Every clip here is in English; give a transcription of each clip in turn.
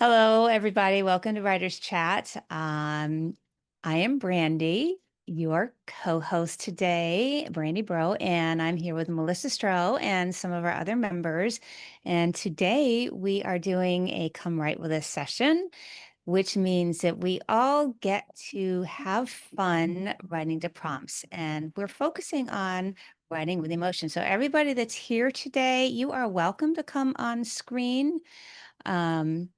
Hello, everybody. Welcome to Writer's Chat. I am Brandy, your co-host today, Brandy Brow, and I'm here with Melissa Stroh and some of our other members. And today we are doing a Come Write With Us session, which means that we all get to have fun writing the prompts. And we're focusing on writing with emotion. So everybody that's here today, you are welcome to come on screen. Um,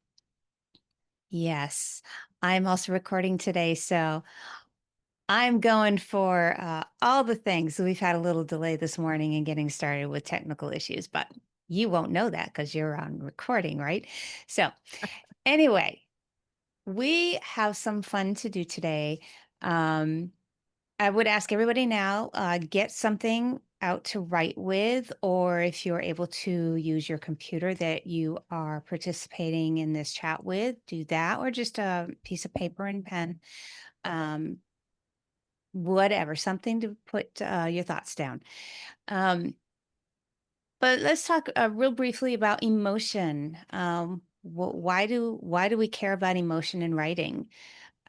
Yes, I'm also recording today, so I'm going for all the things. We've had a little delay this morning in getting started with technical issues, but you won't know that because you're on recording, right? So, anyway, we have some fun to do today. Um, I would ask everybody now, get something out to write with, or if you're able to use your computer that you are participating in this chat with, do that, or just a piece of paper and pen, um, whatever, something to put your thoughts down. Um, but let's talk real briefly about emotion. Why do we care about emotion in writing?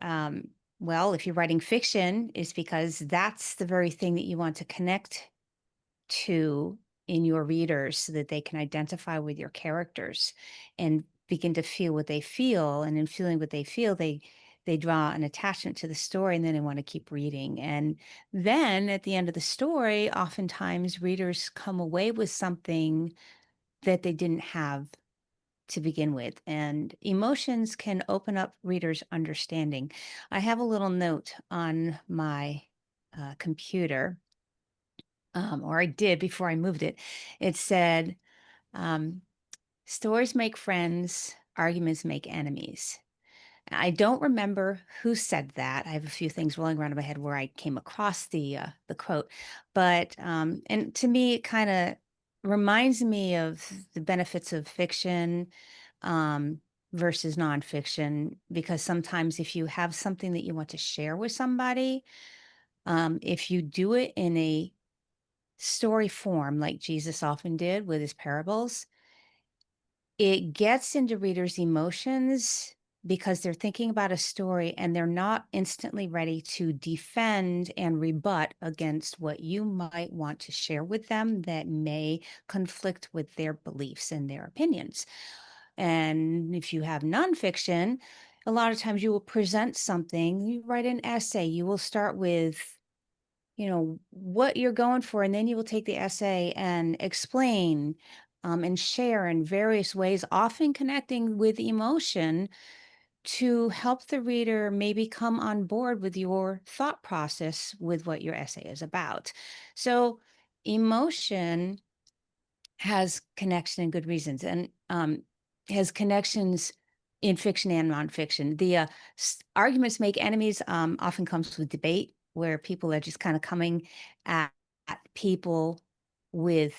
Um, well, if you're writing fiction, it's because that's the very thing that you want to connect to in your readers so that they can identify with your characters and begin to feel what they feel. And in feeling what they feel, they draw an attachment to the story and then they want to keep reading. And then at the end of the story, oftentimes readers come away with something that they didn't have to begin with. And emotions can open up readers' understanding. I have a little note on my computer, or I did before I moved it. It said, um, stories make friends, arguments make enemies. I don't remember who said that. I have a few things rolling around in my head where I came across the quote, but and to me, it kind of reminds me of the benefits of fiction um, versus nonfiction, because sometimes if you have something that you want to share with somebody, if you do it in a story form, like Jesus often did with his parables, it gets into readers' emotions because they're thinking about a story and they're not instantly ready to defend and rebut against what you might want to share with them that may conflict with their beliefs and their opinions. And if you have nonfiction, a lot of times you will present something, you write an essay, you will start with what you're going for, and then you will take the essay and explain and share in various ways, often connecting with emotion to help the reader maybe come on board with your thought process with what your essay is about. So emotion has connection and good reasons, and has connections in fiction and nonfiction. The arguments make enemies often comes with debate, where people are just kind of coming at people with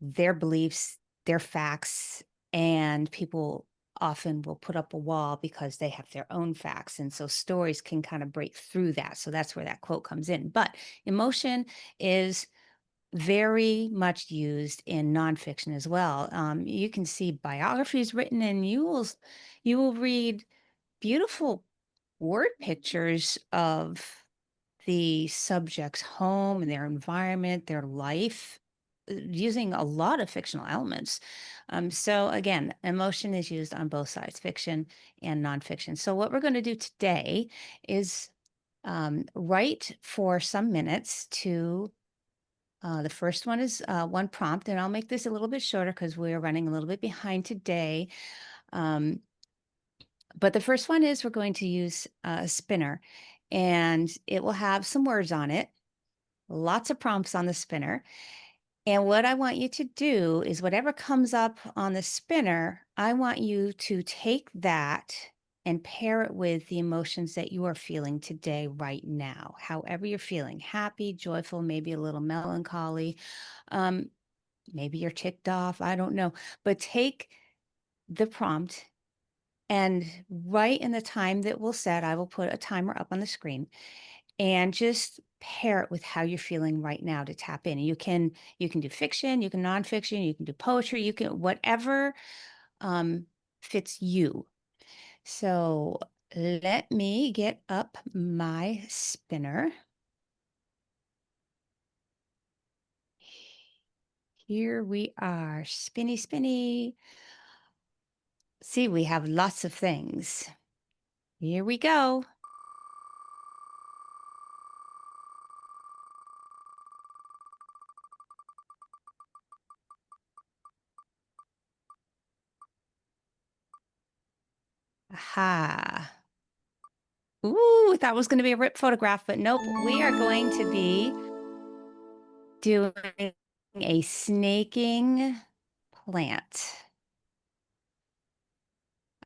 their beliefs, their facts, and people often will put up a wall because they have their own facts. And so stories can kind of break through that. So that's where that quote comes in. But emotion is very much used in nonfiction as well. You can see biographies written, and you will read beautiful word pictures of the subject's home and their environment, their life, using a lot of fictional elements. So again, emotion is used on both sides, fiction and nonfiction. So what we're going to do today is write for some minutes to the first one is one prompt, and I'll make this a little bit shorter because we're running a little bit behind today. Um, but the first one is we're going to use a spinner, and it will have some words on it, lots of prompts on the spinner. And what I want you to do is whatever comes up on the spinner, I want you to take that and pair it with the emotions that you are feeling today, right now, however you're feeling, happy, joyful, maybe a little melancholy. Um, Maybe you're ticked off, I don't know. But take the prompt and write in the time that we'll set. I will put a timer up on the screen and just pair it with how you're feeling right now to tap in. You can do fiction, you can nonfiction, you can do poetry, you can whatever fits you. So let me get up my spinner. Here we are, spinny, spinny. See, we have lots of things. Here we go. Aha. Ooh, that was going to be a rip photograph, but nope. We are going to be doing a snaking plant.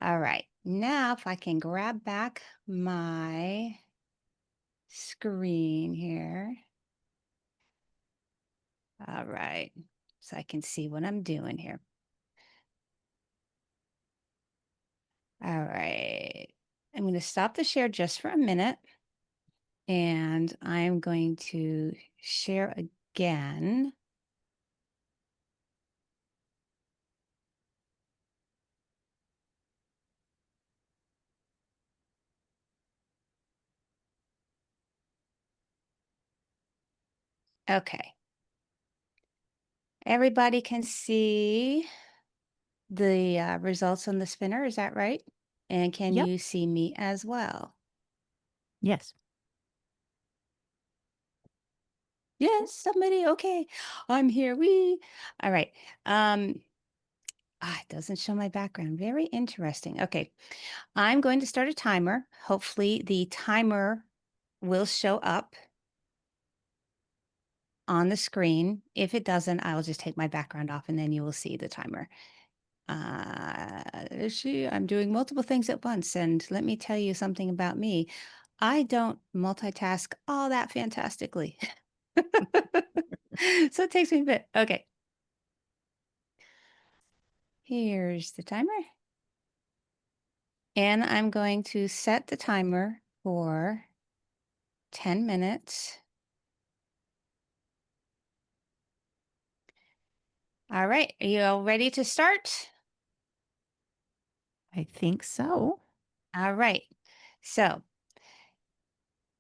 All right. Now, if I can grab back my screen here. All right. So I can see what I'm doing here. All right. I'm going to stop the share just for a minute. And I'm going to share again. Okay. Everybody can see the results on the spinner, is that right? And can Yep. you see me as well? Yes. Yes, somebody. Okay. I'm here. All right. It doesn't show my background. Very interesting. Okay. I'm going to start a timer. Hopefully the timer will show up on the screen. If it doesn't, I'll just take my background off and then you will see the timer. I'm doing multiple things at once. And let me tell you something about me. I don't multitask all that fantastically. So it takes me a bit. Okay. Here's the timer. And I'm going to set the timer for 10 minutes. All right. Are you all ready to start? I think so. All right. So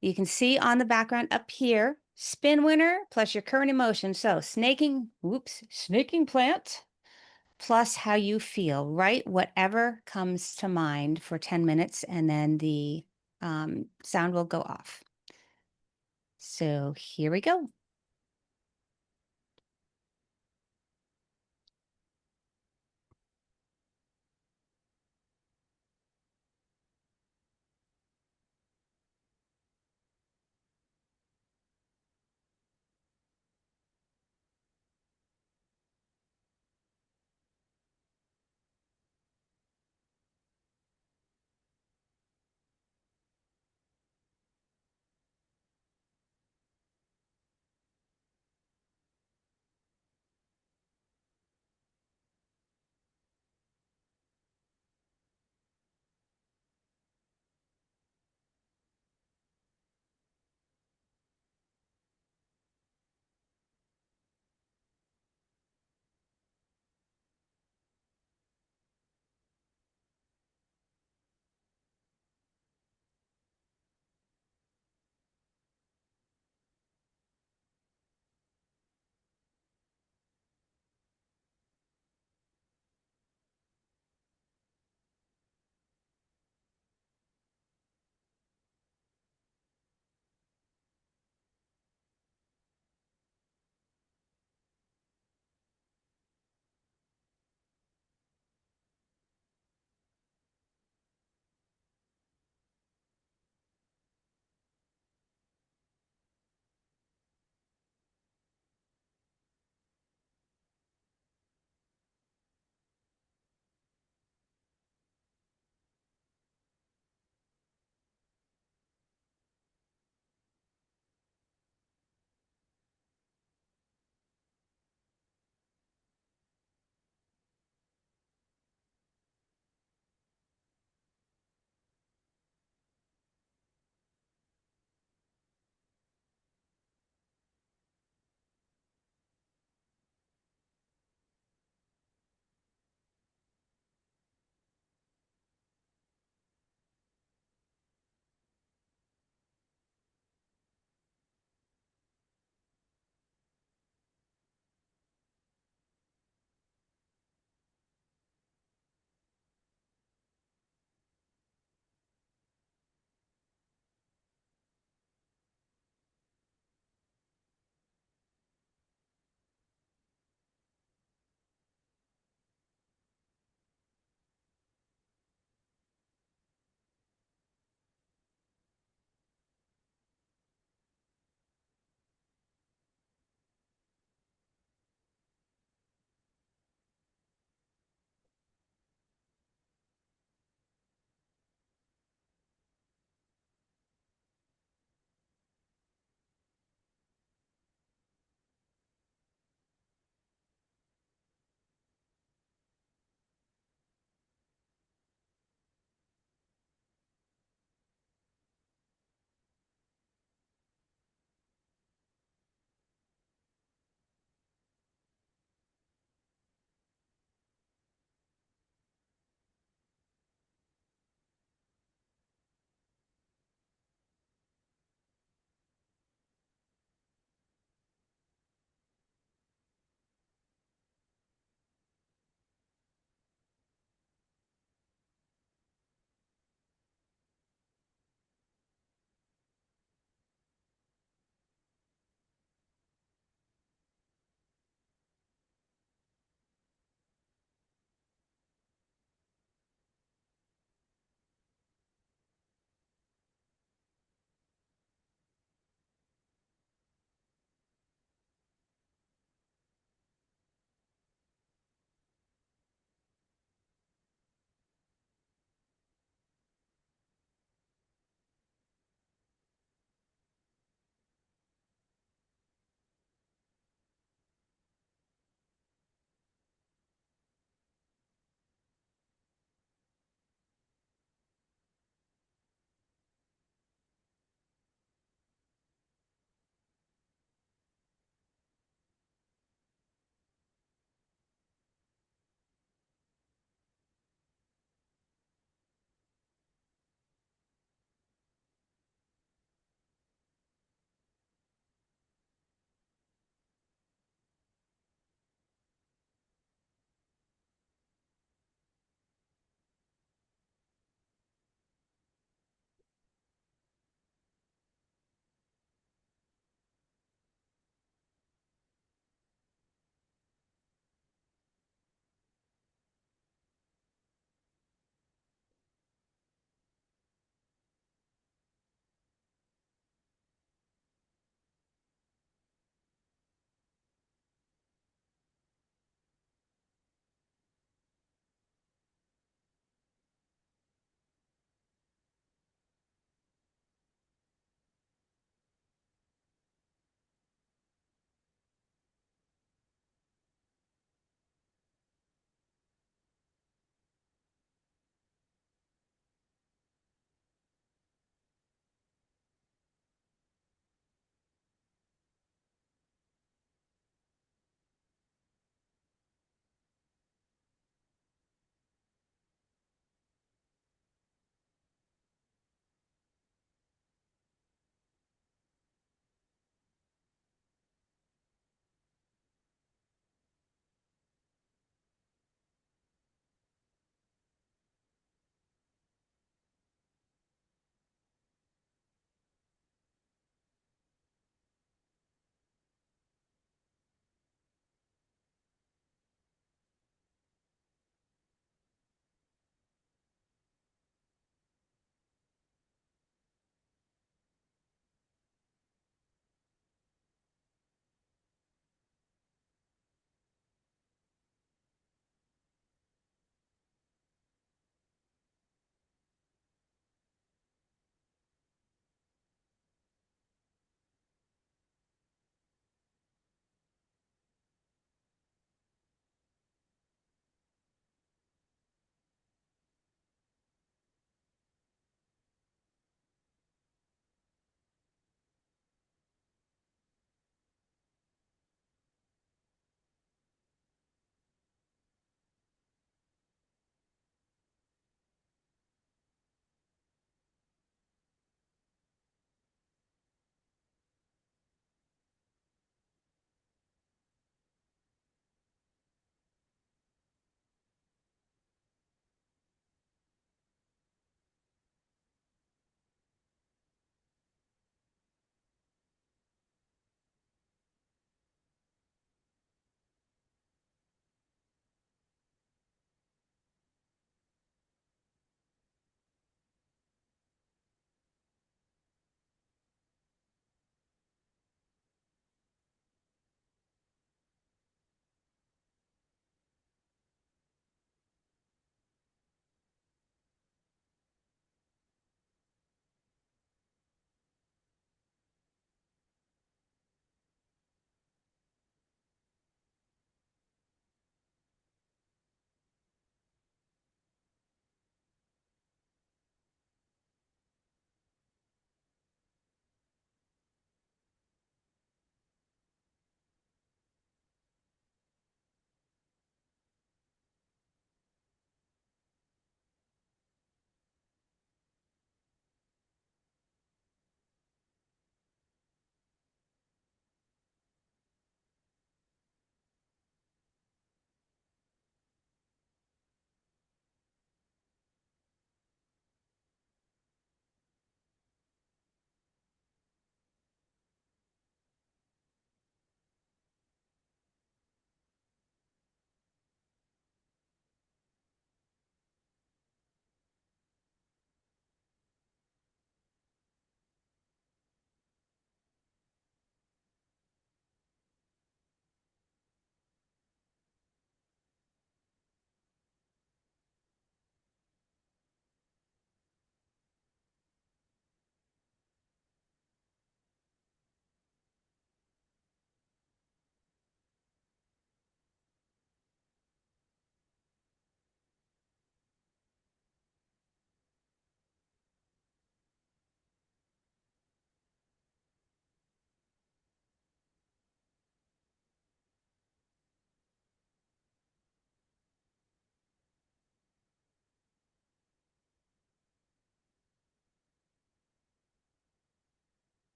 you can see on the background up here, spin winner plus your current emotion. So snaking plant plus how you feel, right? Whatever comes to mind for 10 minutes and then the sound will go off. So here we go.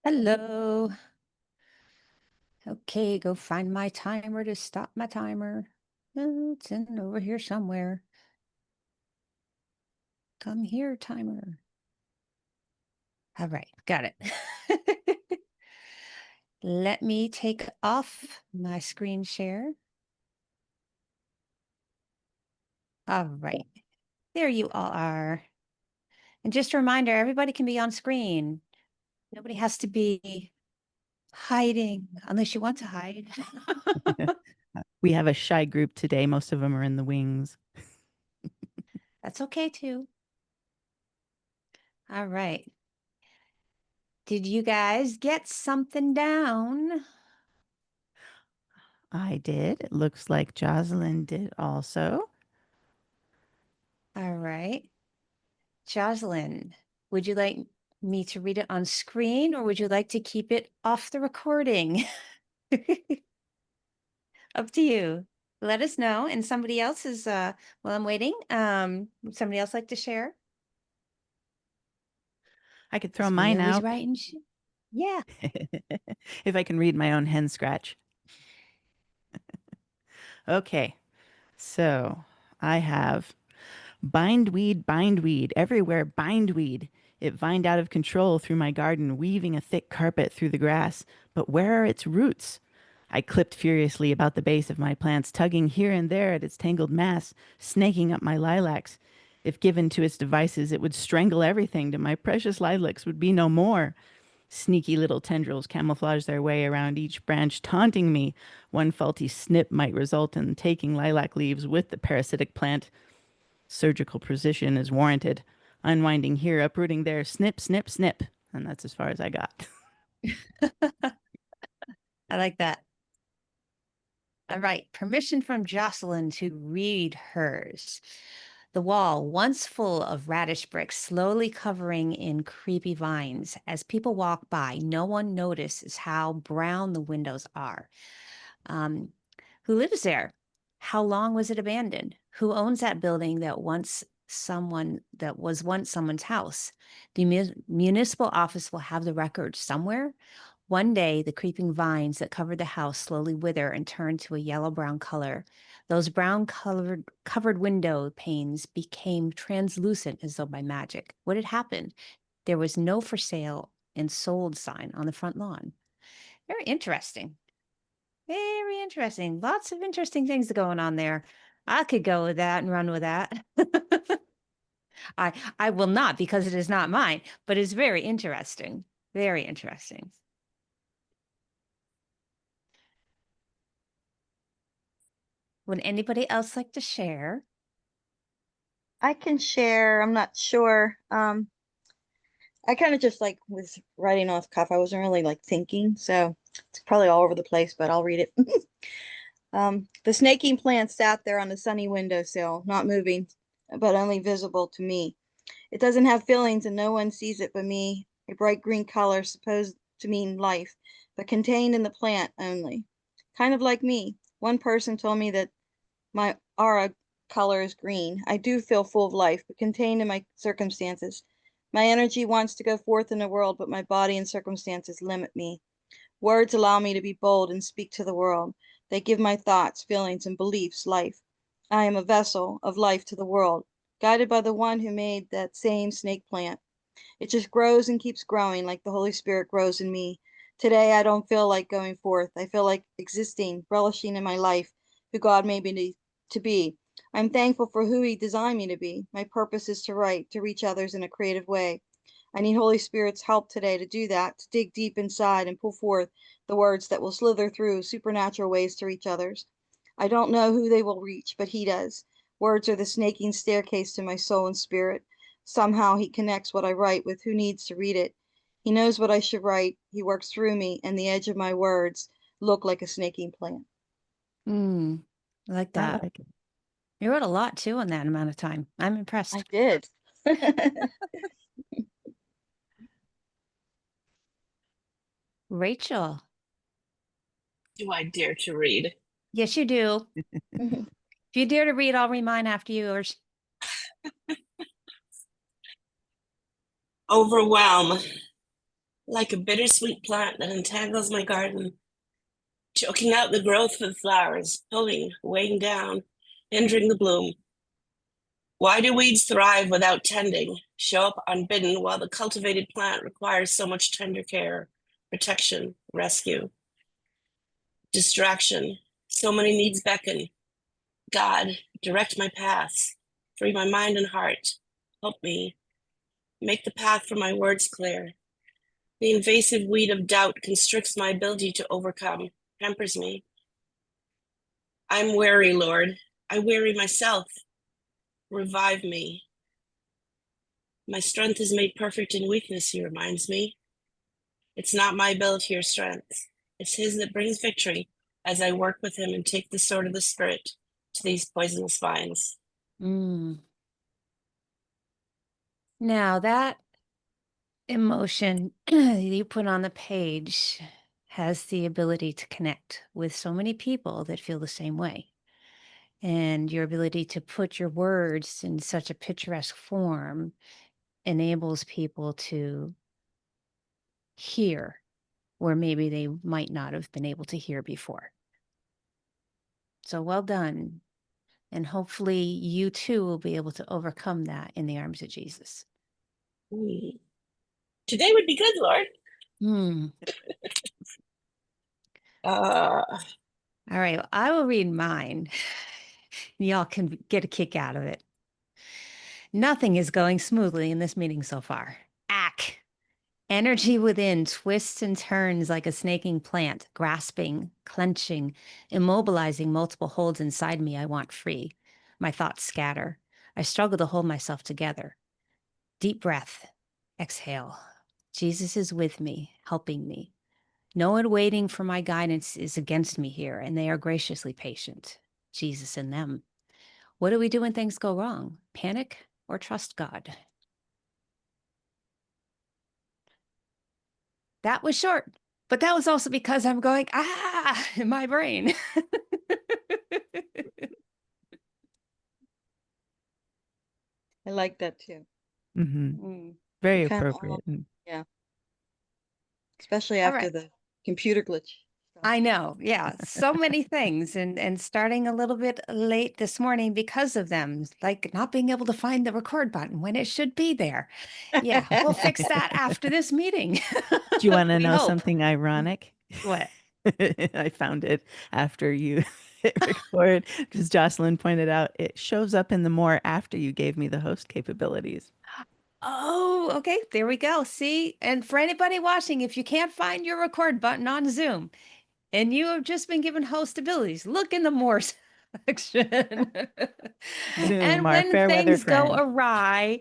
Hello. Okay, go find my timer to stop my timer. It's in over here somewhere. Come here, timer. All right, got it. Let me take off my screen share. All right, there you all are. And just a reminder, everybody can be on screen. Nobody has to be hiding unless you want to hide. We have a shy group today. Most of them are in the wings. That's okay too. All right. Did you guys get something down? I did. It looks like Jocelyn did also. All right. Jocelyn, would you like me to read it on screen or would you like to keep it off the recording? Up to you. Let us know. And somebody else is while I'm waiting, would somebody else like to share? I could throw Because we mine always out write and yeah. if I can read my own hen scratch. Okay, so I have bindweed, everywhere bindweed. It vined out of control through my garden, weaving a thick carpet through the grass. But where are its roots? I clipped furiously about the base of my plants, tugging here and there at its tangled mass, snaking up my lilacs. If given to its devices, it would strangle everything, and my precious lilacs would be no more. Sneaky little tendrils camouflage their way around each branch, taunting me. One faulty snip might result in taking lilac leaves with the parasitic plant. Surgical precision is warranted. Unwinding here, uprooting there, snip, snip, snip. And that's as far as I got. I like that. All right, permission from Jocelyn to read hers. The wall, once full of radish bricks, slowly covering in creepy vines. As people walk by, no one notices how brown the windows are. Um, who lives there? How long was it abandoned? Who owns that building that was once someone's house? The municipal office will have the records somewhere. One day, the creeping vines that covered the house slowly wither and turn to a yellow-brown color. Those covered window panes became translucent as though by magic. What had happened? There was no for sale and sold sign on the front lawn. Very interesting. Very interesting. Lots of interesting things going on there. I could go with that and run with that. I will not because it is not mine, but it's very interesting. Very interesting. Would anybody else like to share? I can share. I'm not sure. I kind of just like was writing off cuff. I wasn't really like thinking, so it's probably all over the place, but I'll read it. The snaking plant sat there on the sunny windowsill, not moving, but only visible to me. It doesn't have feelings and no one sees it but me, a bright green color supposed to mean life, but contained in the plant only. Kind of like me. One person told me that my aura color is green. I do feel full of life, but contained in my circumstances. My energy wants to go forth in the world, but my body and circumstances limit me. Words allow me to be bold and speak to the world. They give my thoughts, feelings, and beliefs life. I am a vessel of life to the world, guided by the one who made that same snake plant. It just grows and keeps growing like the Holy Spirit grows in me. Today, I don't feel like going forth. I feel like existing, relishing in my life, who God made me to be. I'm thankful for who He designed me to be. My purpose is to write, to reach others in a creative way. I need Holy Spirit's help today to do that, to dig deep inside and pull forth the words that will slither through supernatural ways to reach others. I don't know who they will reach, but He does. Words are the snaking staircase to my soul and spirit. Somehow He connects what I write with who needs to read it. He knows what I should write. He works through me, and the edge of my words look like a snaking plant. I like I that. like it. You wrote a lot too in that amount of time. I'm I impressed. did. Rachel. Do I dare to read? Yes, you do. If you dare to read, I'll read mine after yours. Overwhelm. like a bittersweet plant that entangles my garden, choking out the growth of flowers, pulling, weighing down, hindering the bloom. Why do weeds thrive without tending, show up unbidden while the cultivated plant requires so much tender care, protection, rescue, distraction? So many needs beckon. God, direct my paths, free my mind and heart. Help me, make the path for my words clear. The invasive weed of doubt constricts my ability to overcome, hampers me. I'm weary, Lord. I weary myself. Revive me. My strength is made perfect in weakness, he reminds me. It's not my ability or strength. It's his that brings victory as I work with him and take the sword of the Spirit to these poisonous vines. Mm. Now that emotion you put on the page has the ability to connect with so many people that feel the same way. And your ability to put your words in such a picturesque form enables people to hear where maybe they might not have been able to hear before. So well done. And hopefully you too will be able to overcome that in the arms of Jesus. Today would be good, Lord. Hmm. Uh, All right, well, I will read mine. Y'all can get a kick out of it. Nothing is going smoothly in this meeting so far. Ack. Energy within twists and turns like a snaking plant, grasping, clenching, immobilizing multiple holds inside me I want free. My thoughts scatter. I struggle to hold myself together. Deep breath. Exhale. Jesus is with me, helping me. No one waiting for my guidance is against me here, and they are graciously patient. Jesus in them. What do we do when things go wrong? Panic or trust God? That was short, but that was also because I'm going, in my brain. I like that too. Mm-hmm. Very Kind of, appropriate. yeah, especially All after right. the computer glitch stuff. I know. Yeah. So many things and starting a little bit late this morning because of them, like not being able to find the record button when it should be there. Yeah, we'll fix that after this meeting. Do you want to We know hope. something ironic? What? I found it after you hit record because Jocelyn pointed out it shows up in the more after you gave me the host capabilities. Oh, okay. There we go. See? And for anybody watching, if you can't find your record button on Zoom and you have just been given host abilities, look in the more section. Zoom, And our when fair weather things go friend. awry,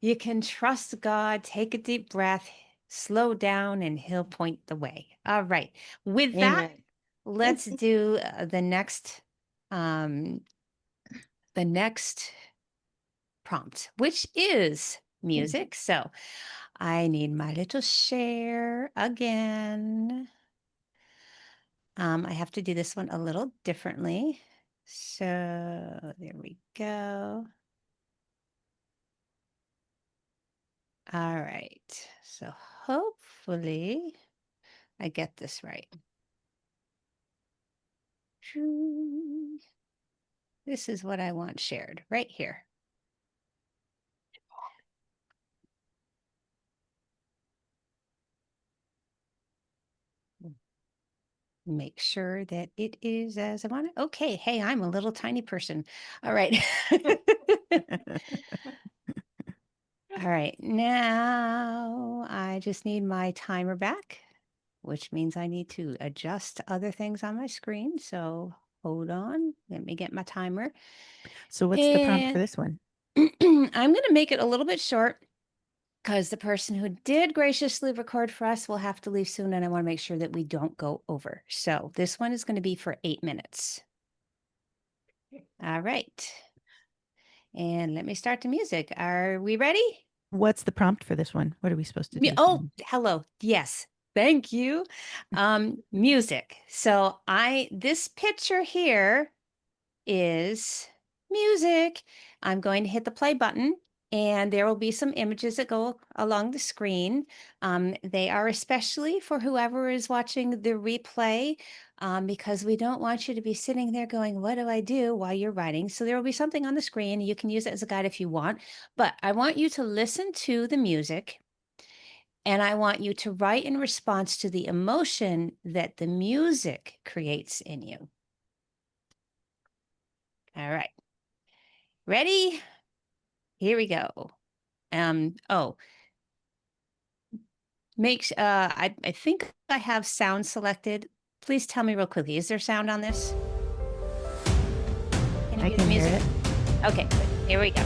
you can trust God, take a deep breath, slow down, and He'll point the way. All right. With that, Amen. let's do um, the next prompt, which is music. So I need my little share again. I have to do this one a little differently. So there we go. All right. So hopefully I get this right. This is what I want shared right here. Make sure that it is as I want it. Okay. Hey, I'm a little tiny person. All right. All right. Now I just need my timer back, which means I need to adjust other things on my screen. So hold on. Let me get my timer. So what's the prompt for And this one? I'm going to make it a little bit short because the person who did graciously record for us will have to leave soon, and I want to make sure that we don't go over. So this one is going to be for 8 minutes. All right. And let me start the music. Are we ready? What's the prompt for this one? What are we supposed to do? Oh, hello. Yes. Thank you. Music. So this picture here is music. I'm going to hit the play button and there will be some images that go along the screen. They are especially for whoever is watching the replay, because we don't want you to be sitting there going, what do I do while you're writing? So there will be something on the screen. You can use it as a guide if you want, but I want you to listen to the music, and I want you to write in response to the emotion that the music creates in you. All right. Ready? Here we go. Oh, I think I have sound selected. Please tell me real quickly, is there sound on this? Can you I hear the can hear music? it. Okay, good. Here we go.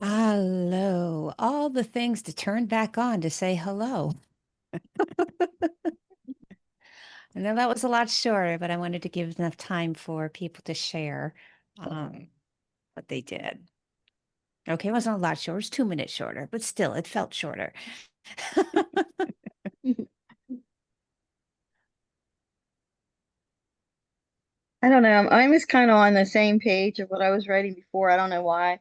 Hello. All the things to turn back on to say hello. I know that was a lot shorter, but I wanted to give enough time for people to share what they did. Okay, it wasn't a lot shorter, it was 2 minutes shorter, but still, it felt shorter. I don't know. I was kind of on the same page of what I was writing before. I don't know why.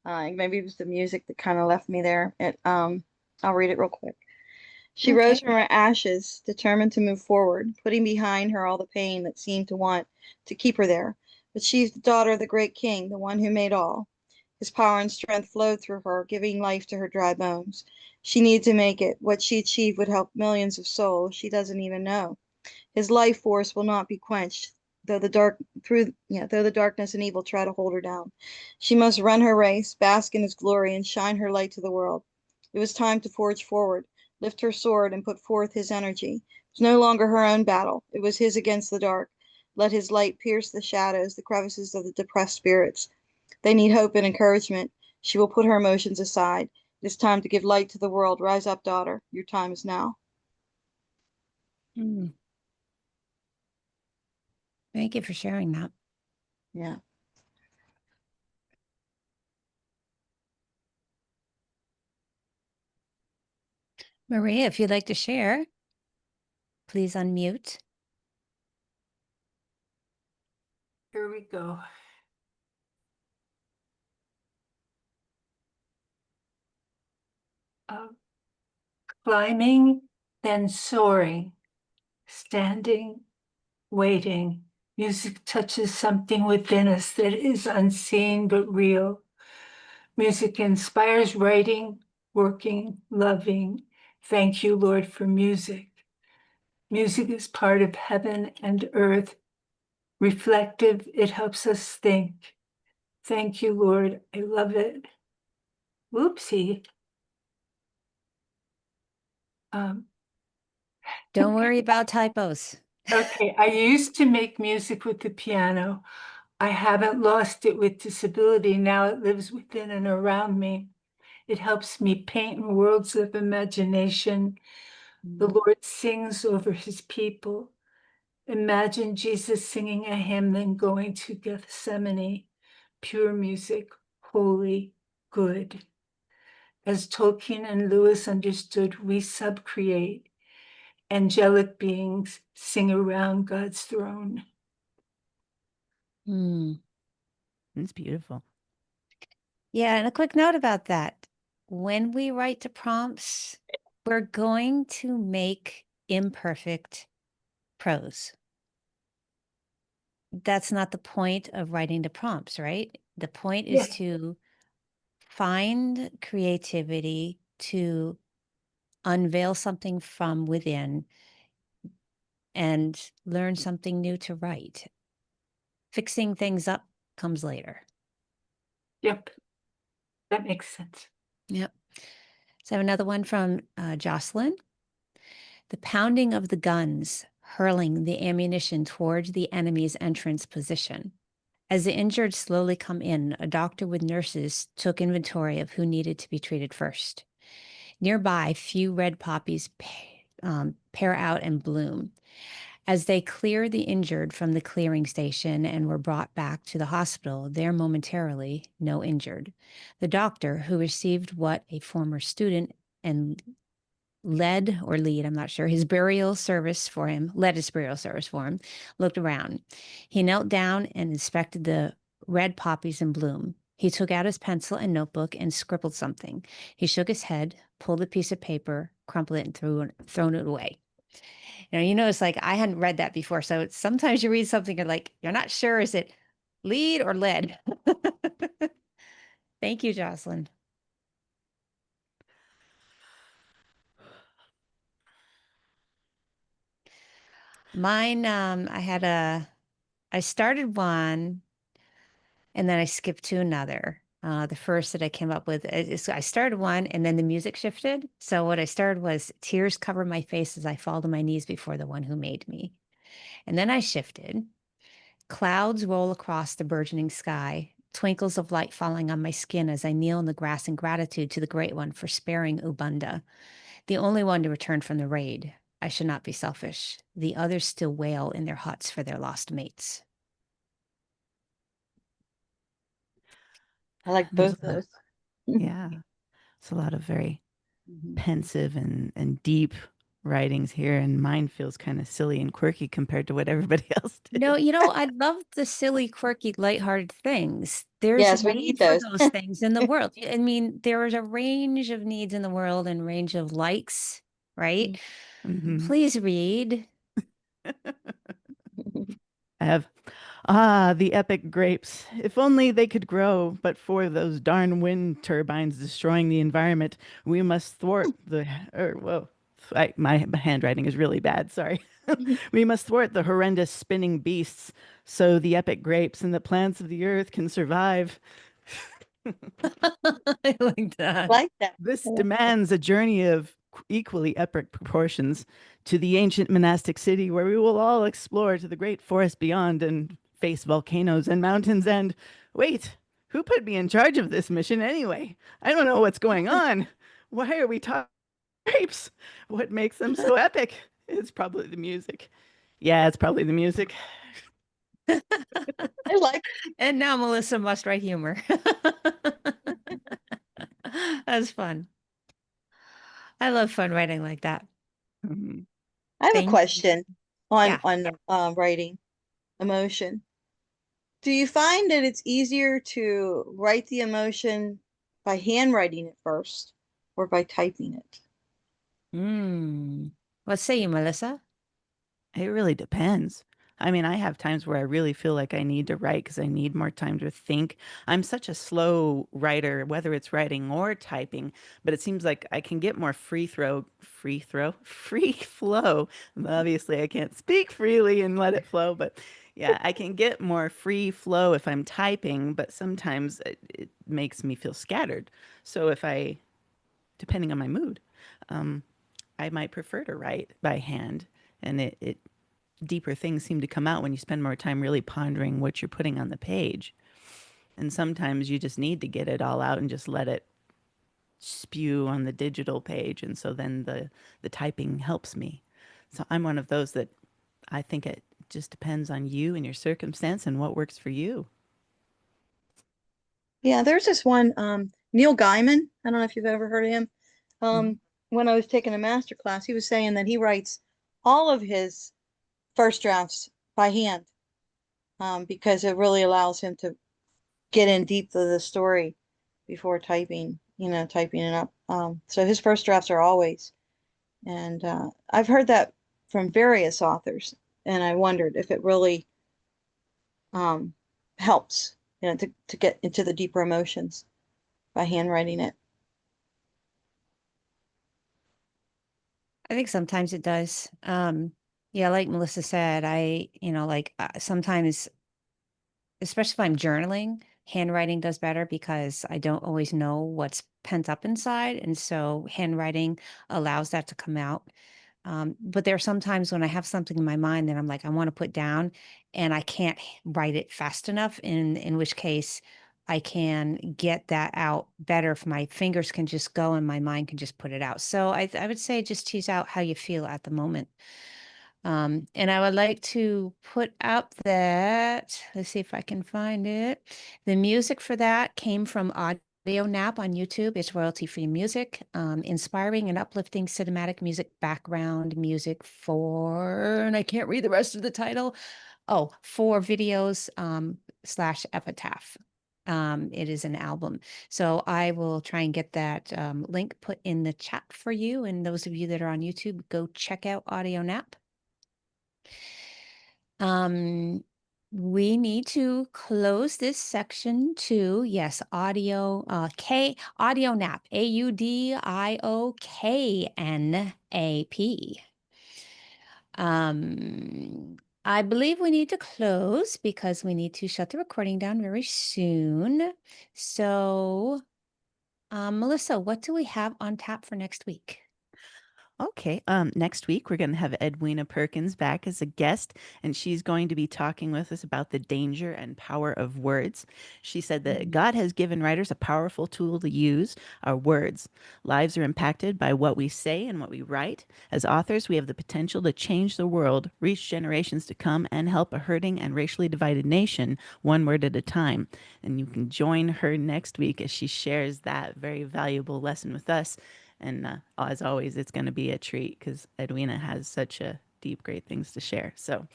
Maybe it was the music that kind of left me there. I'll read it real quick. She Okay. rose from her ashes, determined to move forward, putting behind her all the pain that seemed to want to keep her there. But she's the daughter of the great king, the one who made all. His power and strength flowed through her, giving life to her dry bones. She needed to make it. What she achieved would help millions of souls she doesn't even know. His life force will not be quenched, though the darkness and evil try to hold her down. She must run her race, bask in his glory, and shine her light to the world. It was time to forge forward, lift her sword, and put forth his energy. It was no longer her own battle. It was his against the dark. Let his light pierce the shadows, the crevices of the depressed spirits. They need hope and encouragement. She will put her emotions aside. It is time to give light to the world. Rise up, daughter. Your time is now. Mm, thank you for sharing that. Yeah. Maria, if you'd like to share, please unmute. Here we go. Climbing, then soaring, standing, waiting. Music touches something within us that is unseen but real. Music inspires writing, working, loving. Thank you, Lord, for music. Music is part of heaven and earth. Reflective, it helps us think. Thank you, Lord. I love it. Whoopsie. Um, Don't worry about typos. okay, I used to make music with the piano. I haven't lost it with disability. Now it lives within and around me. It helps me paint in worlds of imagination. The Lord sings over his people. Imagine Jesus singing a hymn, then going to Gethsemane. Pure music, holy, good. As Tolkien and Lewis understood, we subcreate. Angelic beings sing around God's throne. Hmm. It's beautiful. Yeah, and a quick note about that. When we write to prompts, we're going to make imperfect prose. That's not the point of writing the prompts, right? The point is to find creativity, to unveil something from within and learn something new to write. Fixing things up comes later. Yep, that makes sense. Yep. So I have another one from Jocelyn. The pounding of the guns, hurling the ammunition towards the enemy's entrance position. As the injured slowly come in, a doctor with nurses took inventory of who needed to be treated first. Nearby, few red poppies pair out and bloom. As they clear the injured from the clearing station and were brought back to the hospital, there momentarily, no injured. The doctor, who received what a former student and led or lead, I'm not sure, his burial service for him, led his burial service for him, looked around. He knelt down and inspected the red poppies in bloom. He took out his pencil and notebook and scribbled something. He shook his head, pulled a piece of paper, crumpled it, and thrown it away. You notice like I hadn't read that before. So sometimes you read something and like, you're not sure, is it lead or lead? Thank you, Jocelyn. Mine, I started one and then I skipped to another. The first that I came up with is I started one and then the music shifted. So what I started was tears cover my face as I fall to my knees before the one who made me. And then I shifted. Clouds roll across the burgeoning sky. twinkles of light falling on my skin as I kneel in the grass in gratitude to the Great One for sparing Ubunda, the only one to return from the raid. I should not be selfish. The others still wail in their huts for their lost mates. I like There's both a lot, those. yeah, it's a lot of very Mhm. pensive and deep writings here, and mine feels kind of silly and quirky compared to what everybody else No, did. I love the silly, quirky, lighthearted things. There's a Yes, we need need for those. those things in the world. I mean, there is a range of needs in the world and range of likes, right? Mhm. Please read. I have, the epic grapes. If only they could grow, but for those darn wind turbines destroying the environment, we must thwart the, whoa, my handwriting is really bad, sorry. We must thwart the horrendous spinning beasts so the epic grapes and the plants of the earth can survive. I like that. Like that. This I like that. demands a journey of equally epic proportions to the ancient monastic city where we will all explore to the great forest beyond and face volcanoes and mountains and wait, who put me in charge of this mission anyway? I don't know what's going on. Why are we talking grapes? What makes them so epic? It's probably the music. Yeah, it's probably the music. I like And now Melissa must write humor. That's fun. I love fun writing like that. Mhm. I have a Thank you. question on Yeah. writing emotion. Do you find that it's easier to write the emotion by handwriting it first or by typing it? What say you, Melissa? It really depends. I mean, I have times where I really feel like I need to write because I need more time to think. I'm such a slow writer, whether it's writing or typing, but it seems like I can get more free flow. Obviously, I can't speak freely and let it flow, but yeah, I can get more free flow if I'm typing, but sometimes it makes me feel scattered. So depending on my mood, um, I might prefer to write by hand, and it deeper things seem to come out when you spend more time really pondering what you're putting on the page. And sometimes you just need to get it all out and just let it spew on the digital page. And so then the typing helps me. So I'm one of those that I think it just depends on you and your circumstance and what works for you. Yeah, there's this one, Neil Gaiman. I don't know if you've ever heard of him. Mhm. When I was taking a master class, he was saying that he writes all of his first drafts by hand, because it really allows him to get in deep to the story before typing, typing it up. So his first drafts are always, and I've heard that from various authors, and I wondered if it really um, helps, to get into the deeper emotions by handwriting it. I think sometimes it does. Yeah, like Melissa said, sometimes, especially if I'm journaling, handwriting does better because I don't always know what's pent up inside. And so handwriting allows that to come out. But there are some times when I have something in my mind that I'm like, I want to put down and I can't write it fast enough, in which case I can get that out better if my fingers can just go and my mind can just put it out. So I would say just tease out how you feel at the moment. And I would like to put up that, let's see if I can find it. The music for that came from Audio Nap on YouTube. It's royalty-free music, inspiring and uplifting cinematic music, background music for, and I can't read the rest of the title. Oh, for videos slash epitaph. It is an album. So I will try and get that link put in the chat for you. And those of you that are on YouTube, go check out Audio Nap. Um, we need to close this section to, yes, audio nap, AUDIOKNAP. I believe we need to close because we need to shut the recording down very soon. So, Melissa, what do we have on tap for next week? Okay. Next week we're going to have Edwina Perkins back as a guest, and she's going to be talking with us about the danger and power of words. She said that God has given writers a powerful tool to use, our words. Lives are impacted by what we say and what we write. As authors, we have the potential to change the world, reach generations to come, and help a hurting and racially divided nation one word at a time. And you can join her next week as she shares that very valuable lesson with us. And as always, it's going to be a treat because Edwina has such a deep, great things to share. So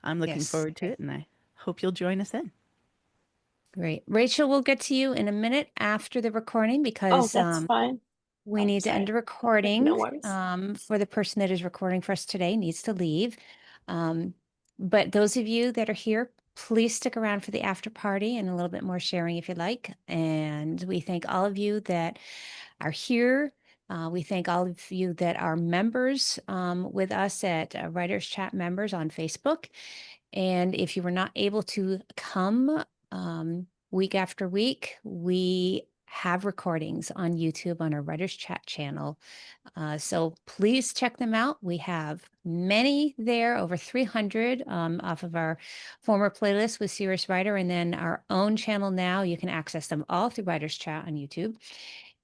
I'm looking Yes. forward to it, and I hope you'll join us then. Great. Rachel, we'll get to you in a minute after the recording Oh, because that's fine. we Oh, need to end sorry. the recording. No worries. For the person that is recording for us today needs to leave. But those of you that are here, please stick around for the after party and a little bit more sharing if you like. And we thank all of you that are here. We thank all of you that are members with us at Writers Chat members on Facebook. And if you were not able to come week after week, we have recordings on YouTube on our Writers Chat channel. So please check them out. We have many there, over 300 off of our former playlist with Serious Writer, and then our own channel now. You can access them all through Writers Chat on YouTube.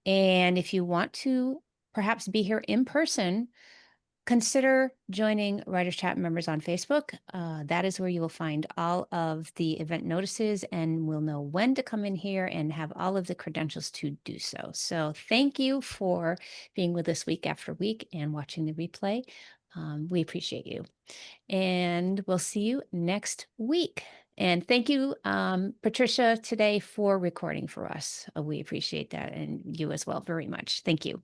And if you want to perhaps be here in person, consider joining Writers Chat members on Facebook. That is where you will find all of the event notices and will know when to come in here and have all of the credentials to do so. So thank you for being with us week after week and watching the replay. We appreciate you. And we'll see you next week. And thank you, Patricia, today for recording for us. We appreciate that, and you as well very much. Thank you.